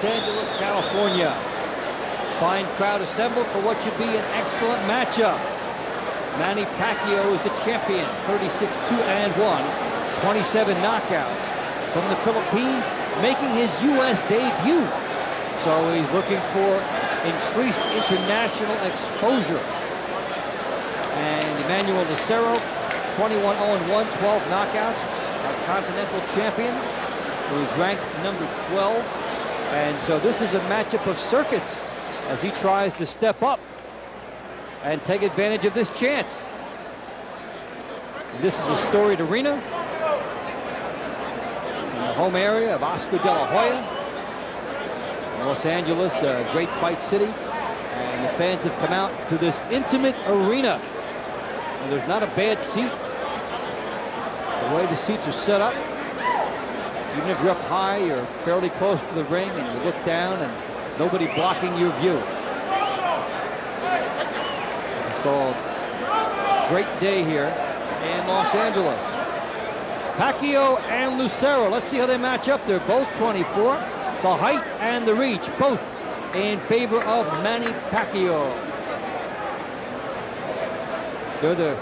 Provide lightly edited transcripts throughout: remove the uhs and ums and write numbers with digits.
Los Angeles, California. Fine crowd assembled for what should be an excellent matchup. Manny Pacquiao is the champion, 36-2-1, 27 knockouts. From the Philippines, making his U.S. debut. So he's looking for increased international exposure. And Emanuel Lucero, 21-0-1, 12 knockouts. Our continental champion, who is ranked number 12. And so this is a matchup of circuits as he tries to step up and take advantage of this chance. This is a storied arena in the home area of Oscar de la Hoya. Los Angeles, a great fight city, and the fans have come out to this intimate arena. And there's not a bad seat. The way the seats are set up, even if you're up high, you're fairly close to the ring, and you look down and nobody blocking your view. This is called Great Day here in Los Angeles. Pacquiao and Lucero, let's see how they match up. They're both 24. The height and the reach, both in favor of Manny Pacquiao. They're the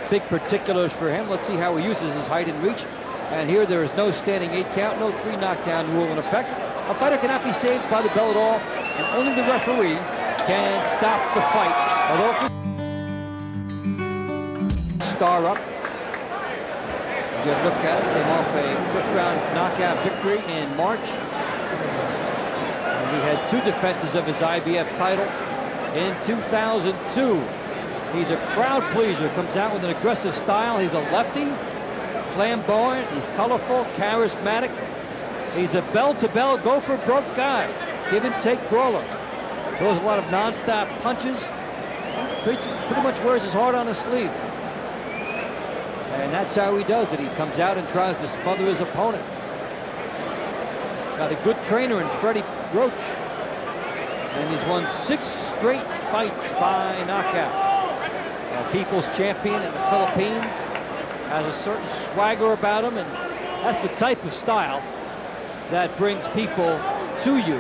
big particulars for him. Let's see how he uses his height and reach. And here there is no standing 8 count, no 3 knockdown rule in effect. A fighter cannot be saved by the bell at all, and only the referee can stop the fight. Although star up. Good look at it. Came off a 5th round knockout victory in March. And he had 2 defenses of his IBF title in 2002. He's a crowd pleaser, comes out with an aggressive style. He's a lefty, flamboyant, he's colorful, charismatic. He's a bell-to-bell, go-for-broke guy. Give and take brawler. Throws a lot of non-stop punches. Pretty much wears his heart on his sleeve. And that's how he does it. He comes out and tries to smother his opponent. Got a good trainer in Freddie Roach. And he's won 6 straight fights by knockout. A people's champion in the Philippines. Has a certain swagger about him, and that's the type of style that brings people to you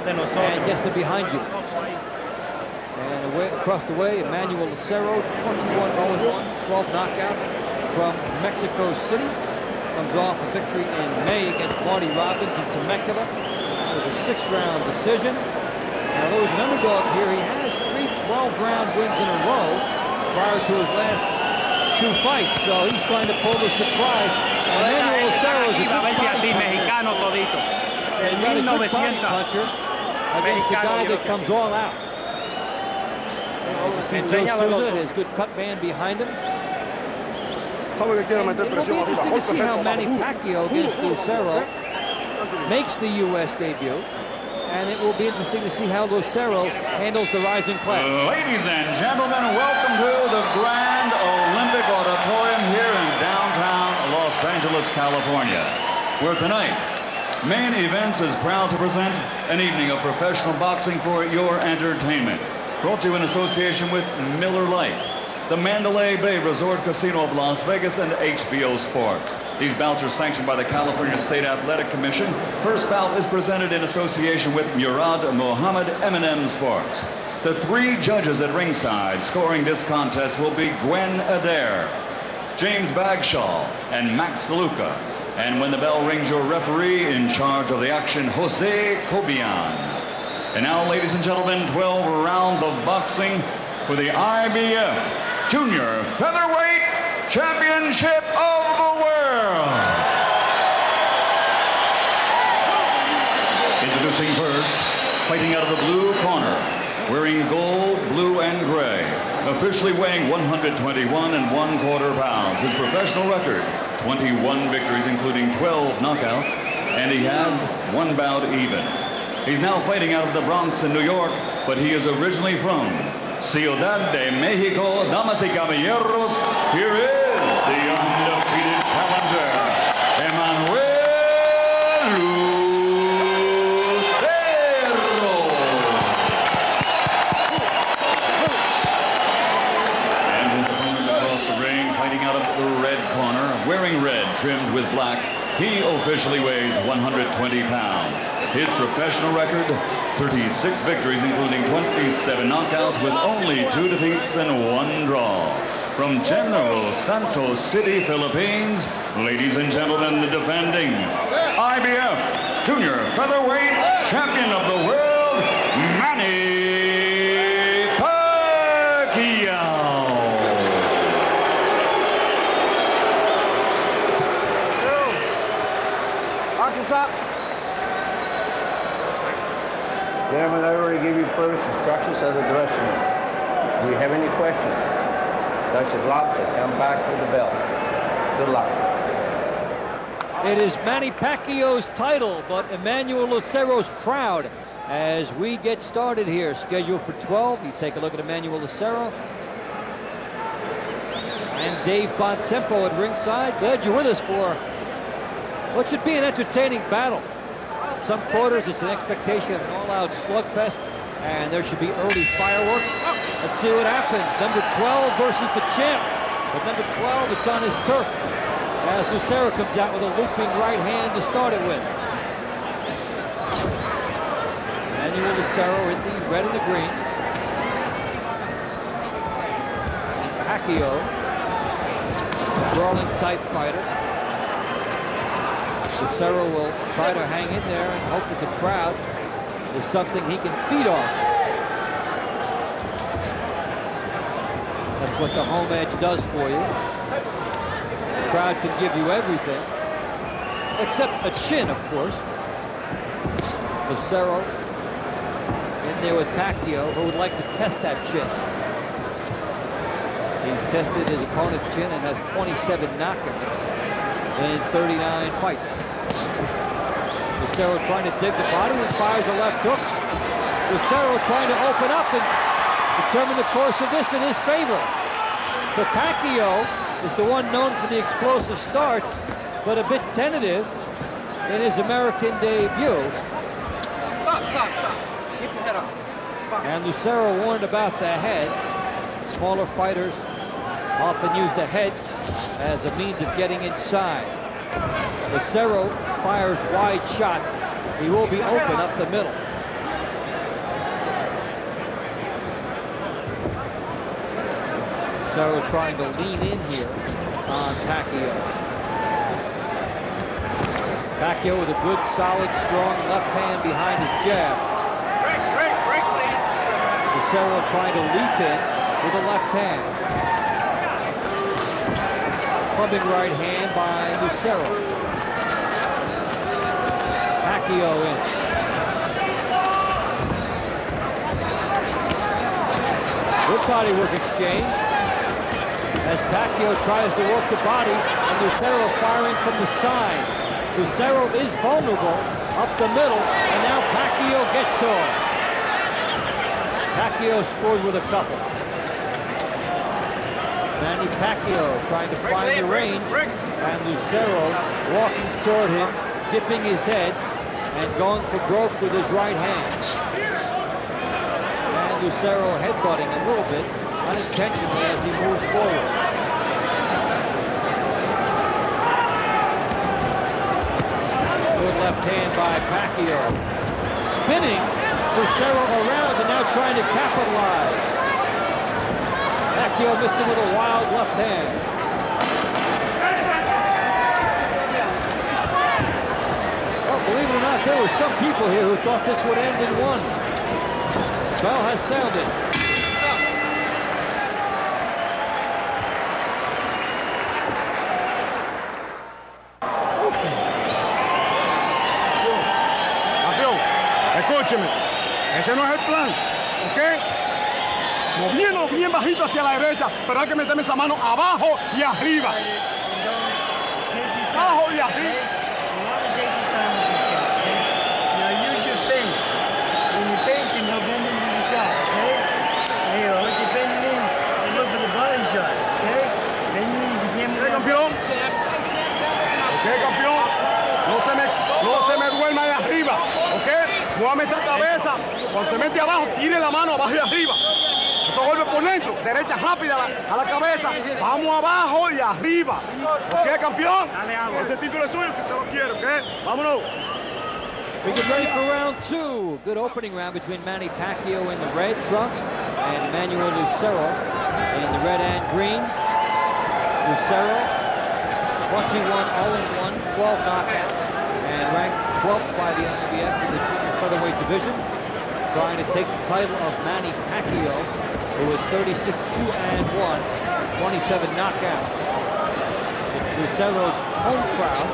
and gets them behind you. And away, across the way, Emanuel Lucero, 21-0-1, 12 knockouts from Mexico City. Comes off a victory in May against Marty Robbins in Temecula. It was a 6-round decision. Now, although he's an underdog here, he has 3 12-round wins in a row prior to his last 2 fights. So he's trying to pull the surprise. Emanuel Lucero is a good body puncher. And not a good body puncher against the guy that comes all out. Souza, his good cut man behind him. And it'll be interesting to see how Manny Pacquiao against Lucero makes the U.S. debut. And it will be interesting to see how Lucero handles the rising class. Ladies and gentlemen, welcome to the Grand Olympic Auditorium here in downtown Los Angeles, California, where tonight, Main Events is proud to present an evening of professional boxing for your entertainment. Brought to you in association with Miller Lite, the Mandalay Bay Resort Casino of Las Vegas, and HBO Sports. These bouts are sanctioned by the California State Athletic Commission. First bout is presented in association with Murad Mohammed M&M Sports. The 3 judges at ringside scoring this contest will be Gwen Adair, James Bagshaw, and Max DeLuca. And when the bell rings, your referee in charge of the action, Jose Cobian. And now, ladies and gentlemen, 12 rounds of boxing for the IBF Junior Featherweight Championship of the World. Introducing first, fighting out of the blue corner, wearing gold, blue, and gray, officially weighing 121 1/4 pounds. His professional record, 21 victories, including 12 knockouts, and he has 1 bout even. He's now fighting out of the Bronx in New York, but he is originally from Ciudad de Mexico. Damas y caballeros, here is the undefeated challenger, Emanuel Lucero. And his opponent across the ring, fighting out of the red corner, wearing red trimmed with black. He officially weighs 120 pounds. His professional record, 36 victories, including 27 knockouts with only 2 defeats and 1 draw. From General Santos City, Philippines, ladies and gentlemen, the defending IBF Junior Featherweight Champion of the World, Manny Pacquiao. Boxers up. Gentlemen, I already gave you first instructions of the dressing room. Do you have any questions? Touch the gloves and come back with the belt. Good luck. It is Manny Pacquiao's title, but Emanuel Lucero's crowd as we get started here. Scheduled for 12. You take a look at Emanuel Lucero. And Dave Bontempo at ringside. Glad you're with us for what should be an entertaining battle. Some quarters, it's an expectation of an all-out slugfest, and there should be early fireworks. Let's see what happens. Number 12 versus the champ. But number 12, it's on his turf, as Lucero comes out with a looping right hand to start it with. Emanuel Lucero in the red and the green. Pacquiao, a brawling type fighter. Lucero will try to hang in there and hope that the crowd is something he can feed off. That's what the home edge does for you. The crowd can give you everything, except a chin, of course. Lucero in there with Pacquiao, who would like to test that chin. He's tested his opponent's chin and has 27 knockouts in 39 fights. Lucero trying to dig the body and fires a left hook. Lucero trying to open up and determine the course of this in his favor. But Pacquiao is the one known for the explosive starts, but a bit tentative in his American debut. Stop. Keep your head up. And Lucero warned about the head. Smaller fighters often use the head as a means of getting inside. Lucero fires wide shots. He will be open up the middle. Lucero trying to lean in here on Pacquiao. Pacquiao with a good, solid, strong left hand behind his jab. Break, please. Lucero trying to leap in with a left hand. Clubbing right hand by Lucero. Pacquiao in. Good body work exchange as Pacquiao tries to work the body and Lucero firing from the side. Lucero is vulnerable up the middle and now Pacquiao gets to him. Pacquiao scored with a couple. Manny Pacquiao trying to find the range, and Lucero walking toward him, dipping his head, and going for broke with his right hand. And Lucero headbutting a little bit, unintentionally as he moves forward. Good left hand by Pacquiao. Spinning Lucero around and now trying to capitalize. Pacquiao missing with a wild left hand. Well, believe it or not, there were some people here who thought this would end in one. Bell has sounded. Campeón, escúcheme. Ese no es el plan, ¿ok? Moviendo bien bajito hacia la derecha, pero hay que meterme esa mano abajo y arriba. Abajo y arriba. Use your feints. When you're feinting, he'll bend into the shot, okay? Here, what you bend your knees and look for the body shot, okay? Bend your knees and give me that. Campeón. Ok, campeón. No se me duerma de arriba, ok? Muévame esa cabeza. Cuando se mete abajo, tire la mano abajo y arriba. Eso vuelve por dentro, derecha rápida a la cabeza, vamos abajo y arriba. ¿Ok, campeón? Ese título es suyo si usted lo quiere, ¿ok? Vámonos. We get ready for round two. Good opening round between Manny Pacquiao in the red trunks and Emanuel Lucero in the red and green. Lucero, 21-0-1, 12 knockouts, and ranked 12th by the IBF in the junior featherweight division, trying to take the title of Manny Pacquiao, who is 36-2-1, 27 knockouts. It's Lucero's home crowd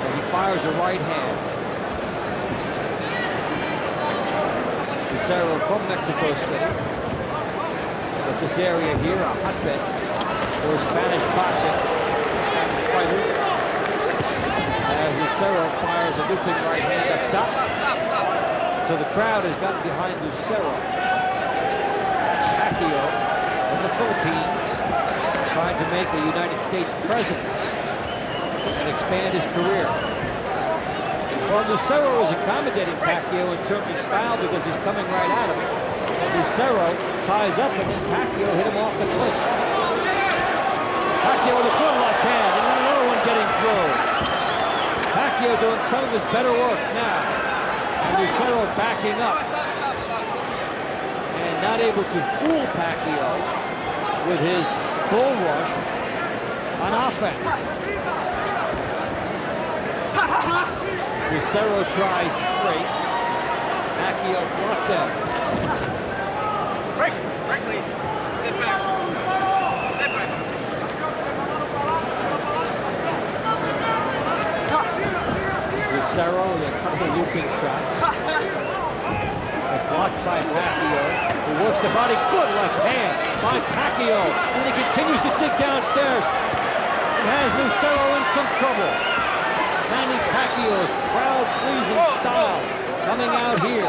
as he fires a right hand. Lucero from Mexico City, but this area here, a hotbed for Spanish boxing, Spanish fighters. As Lucero fires a looping right hand up top. So the crowd has gotten behind Lucero. Pacquiao from the Philippines, trying to make a United States presence and expand his career. Well, Lucero is accommodating Pacquiao in terms of style because he's coming right at him. And Lucero ties up and then Pacquiao hit him off the clinch. Pacquiao with a good left hand and then another one getting through. Pacquiao doing some of his better work now. And Lucero backing up. And not able to fool Pacquiao with his bull rush on offense. Lucero tries straight. Pacquiao blocked them. Break, please. Step back. Step back. Lucero with a couple of looping shots. Blocked by Pacquiao, who works the body. Good left hand by Pacquiao. And he continues to dig downstairs. It has Lucero in some trouble. Manny Pacquiao's crowd-pleasing style coming out here.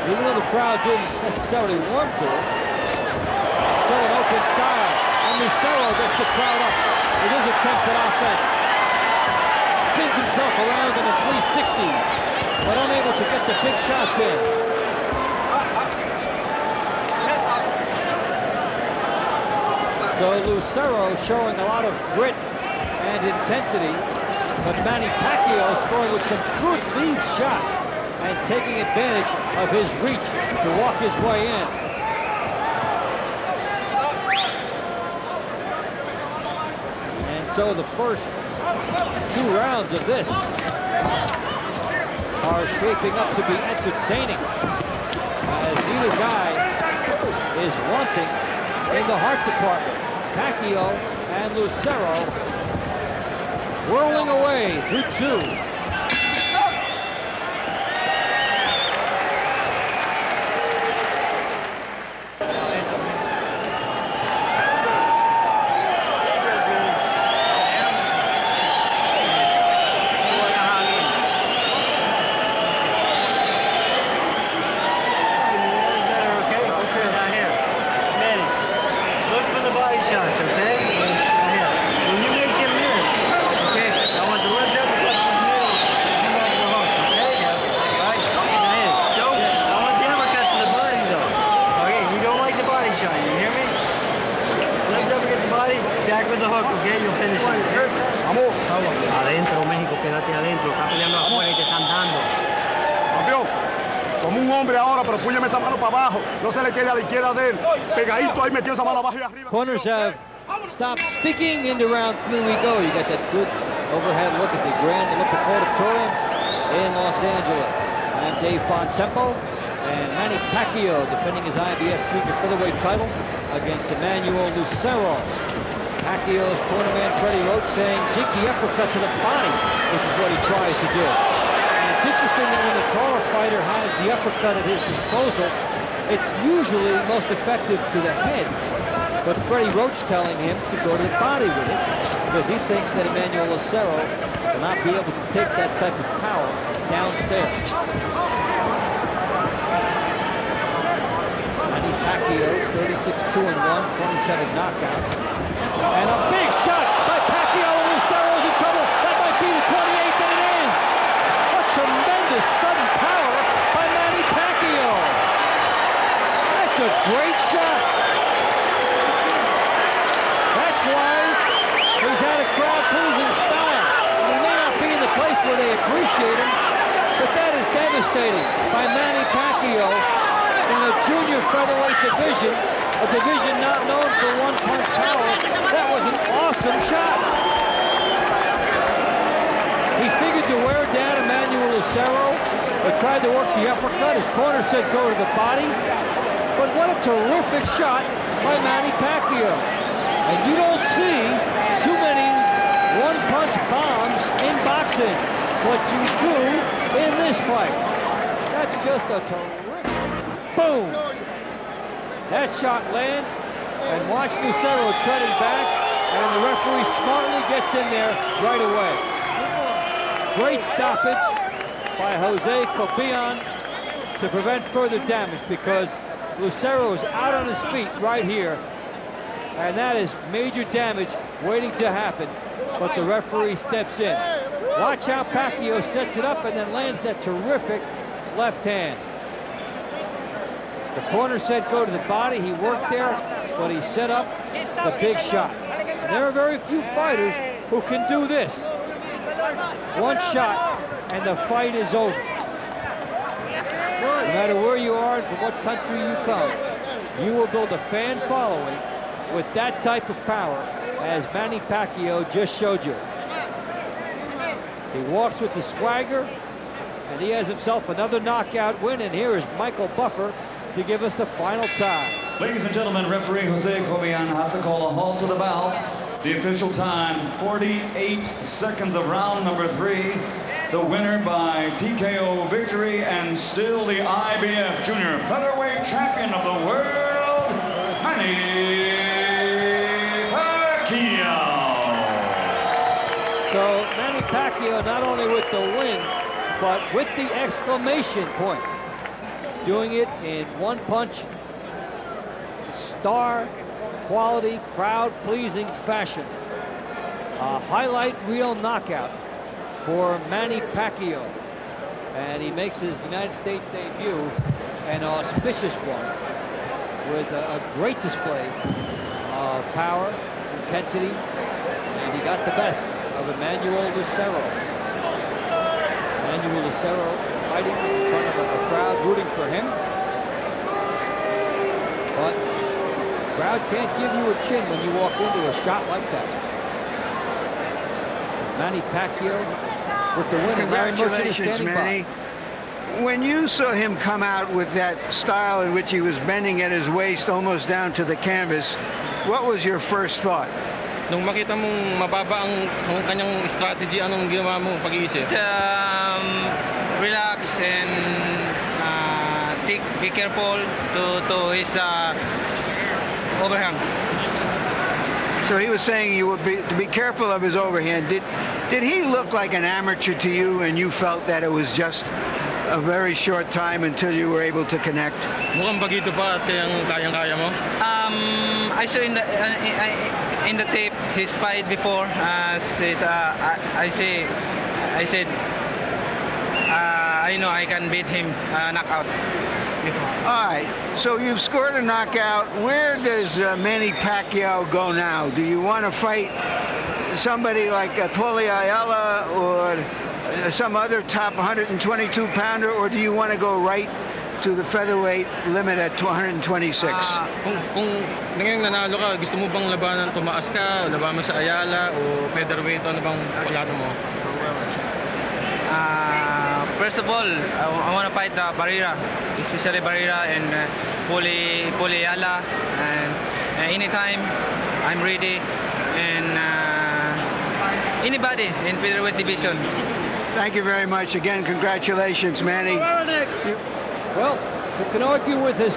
Even though the crowd didn't necessarily warm to it, it's still an open style. And Lucero gets the crowd up with his attempts at offense. Spins himself around in a 360, but unable to get the big shots in. So Lucero showing a lot of grit and intensity, but Manny Pacquiao scoring with some good lead shots and taking advantage of his reach to walk his way in. And so the first two rounds of this are shaping up to be entertaining, as neither guy is wanting in the heart department. Pacquiao and Lucero whirling away through two. Adentro, México, quédate adentro. Está peleando afuera y te están dando. Campeón, como un hombre ahora, pero púyeme esa mano para abajo. No se le quede a la izquierda de él. Pegadito ahí, metió esa mano abajo y arriba. Corners have stopped speaking. Into round three we go. You got that good overhead look at the Grand Olympic Auditorium in Los Angeles. I'm Dave Bontempo, and Manny Pacquiao defending his IBF junior featherweight title against Emanuel Lucero. Pacquiao's corner man Freddie Roach saying cheeky uppercut to the body, which is what he tries to do. And it's interesting that when the taller fighter has the uppercut at his disposal, it's usually most effective to the head. But Freddie Roach telling him to go to the body with it because he thinks that Emanuel Lucero will not be able to take that type of power downstairs. Manny Pacquiao, 36-2-1, 27 knockouts. And a big shot by Pacquiao, and Lucero's in trouble. That might be the 28th, and it is. A tremendous sudden power by Manny Pacquiao. That's a great shot. That's why he's had a crowd-pleasing style. And he may not be in the place where sure they appreciate him, but that is devastating by Manny Pacquiao in the junior featherweight division, a division not known for one-punch power. That was an awesome shot. He figured to wear down Emanuel Lucero, but tried to work the uppercut. His corner said go to the body. But what a terrific shot by Manny Pacquiao. And you don't see too many one-punch bombs in boxing, but you do in this fight. That's just a terrific... Boom! That shot lands, and watch Lucero treading back, and the referee smartly gets in there right away. Great stoppage by Jose Cobian to prevent further damage, because Lucero is out on his feet right here, and that is major damage waiting to happen, but the referee steps in. Watch how Pacquiao sets it up and then lands that terrific left hand. The corner said go to the body. He worked there, but he set up the big shot. And there are very few fighters who can do this. One shot, and the fight is over. No matter where you are and from what country you come, you will build a fan following with that type of power, as Manny Pacquiao just showed you. He walks with the swagger, and he has himself another knockout win. And here is Michael Buffer to give us the final time. Ladies and gentlemen, referee Jose Cobian has to call a halt to the bout. The official time, 48 seconds of round number 3. The winner by TKO victory, and still the IBF Junior Featherweight Champion of the world, Manny Pacquiao. So Manny Pacquiao not only with the win, but with the exclamation point. Doing it in one-punch, star quality, crowd-pleasing fashion. A highlight reel knockout for Manny Pacquiao. And he makes his United States debut, an auspicious one, with a great display of power, intensity, and he got the best of Emanuel Lucero. Emanuel Lucero fighting in front of a crowd rooting for him. But the crowd can't give you a chin when you walk into a shot like that. Manny Pacquiao with the win. Congratulations, Manny. When you saw him come out with that style in which he was bending at his waist almost down to the canvas, what was your first thought? Nung makita mong mababa ang kanyang strategy, anong ginawa mo pag-iisip? Relax and be careful to his overhand. So he was saying you would to be careful of his overhand. Did he look like an amateur to you, and you felt that it was just a very short time until you were able to connect? Mukhang bagito pa at ang kayang-kaya mo? I saw in the tape his fight before. I said I know I can beat him knockout. All right, so you've scored a knockout. Where does Manny Pacquiao go now? Do you want to fight somebody like Paulie Ayala or some other top 122-pounder, or do you want to go right to the featherweight limit at 226? Kung ngayon nanalo ka, gusto mo bang labanan, tumaas ka, laban mo sa Ayala o featherweight, ano bang plano mo? First of all, I want to fight Barrera, especially Barrera and Paulie Ayala, and anytime I'm ready, and anybody in featherweight division. Thank you very much. Again, congratulations, Manny. Well, you can argue with his